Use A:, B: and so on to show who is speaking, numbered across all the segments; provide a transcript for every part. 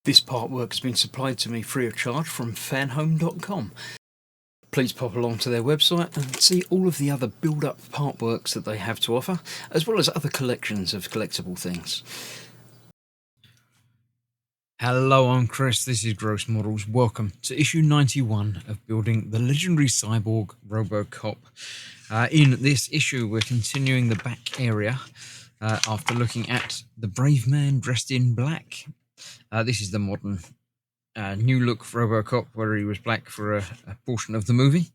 A: This part work has been supplied to me free of charge from Fanhome.com. Please pop along to their website and see all of the other build-up part works that they have to offer, as well as other collections of collectible things. Hello, I'm Chris, this is Gross Models. Welcome to issue 91 of building the legendary cyborg Robocop. In this issue, we're continuing the back area after looking at the brave man dressed in black. This is the modern new look for Robocop, where he was black for a portion of the movie.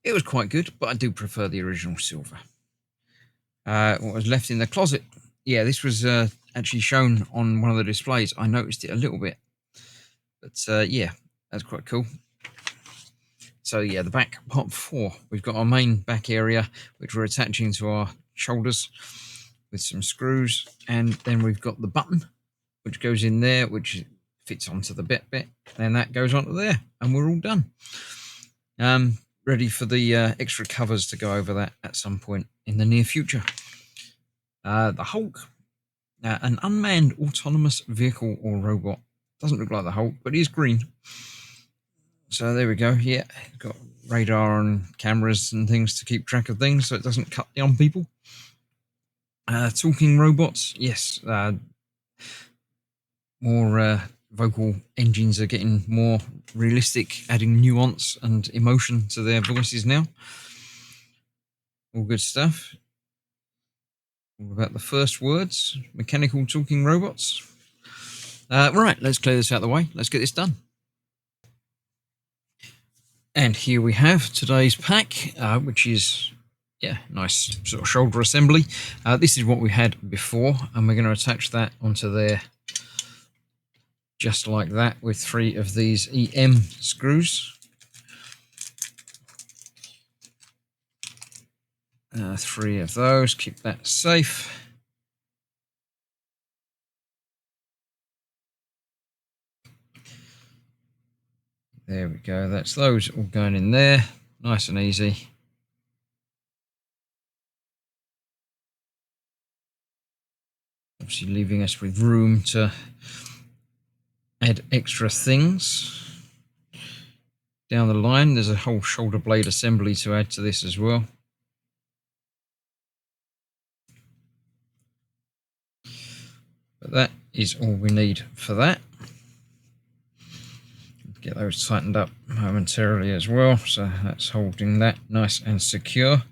A: It was quite good, but I do prefer the original silver. What was left in the closet? Yeah, this was actually shown on one of the displays. I noticed it a little bit, but yeah, that's quite cool. So yeah, the back part 4. We've got our main back area, which we're attaching to our shoulders with some screws, and then we've got the button, which goes in there, which fits onto the bit, and that goes onto there, and we're all done. Ready for the extra covers to go over that at some point in the near future. The Hulk, an unmanned autonomous vehicle or robot. Doesn't look like the Hulk, but he is green. So there we go. Yeah, got radar and cameras and things to keep track of things so it doesn't cut down people. Talking robots, yes. More vocal engines are getting more realistic, adding nuance and emotion to their voices now. All good stuff. All about the first words. Mechanical talking robots. Right, let's clear this out of the way. Let's get this done. And here we have today's pack, which is, yeah, nice sort of shoulder assembly. This is what we had before, and we're going to attach that onto there just like that with 3 of these EM screws. 3 of those, keep that safe. There we go, that's those all going in there, nice and easy. Obviously leaving us with room to add extra things. Down the line, there's a whole shoulder blade assembly to add to this as well. But that is all we need for that. Get those tightened up momentarily as well, so that's holding that nice and secure.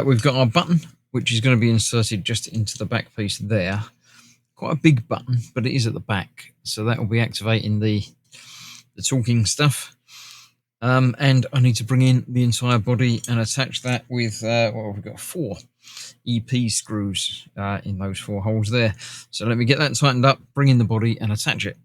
A: We've got our button, which is going to be inserted just into the back piece there. Quite a big button, but it is at the back, so that will be activating the talking stuff. And I need to bring in the entire body and attach that with, well, we've got 4 EP screws in those 4 holes there. So let me get that tightened up, bring in the body and attach it.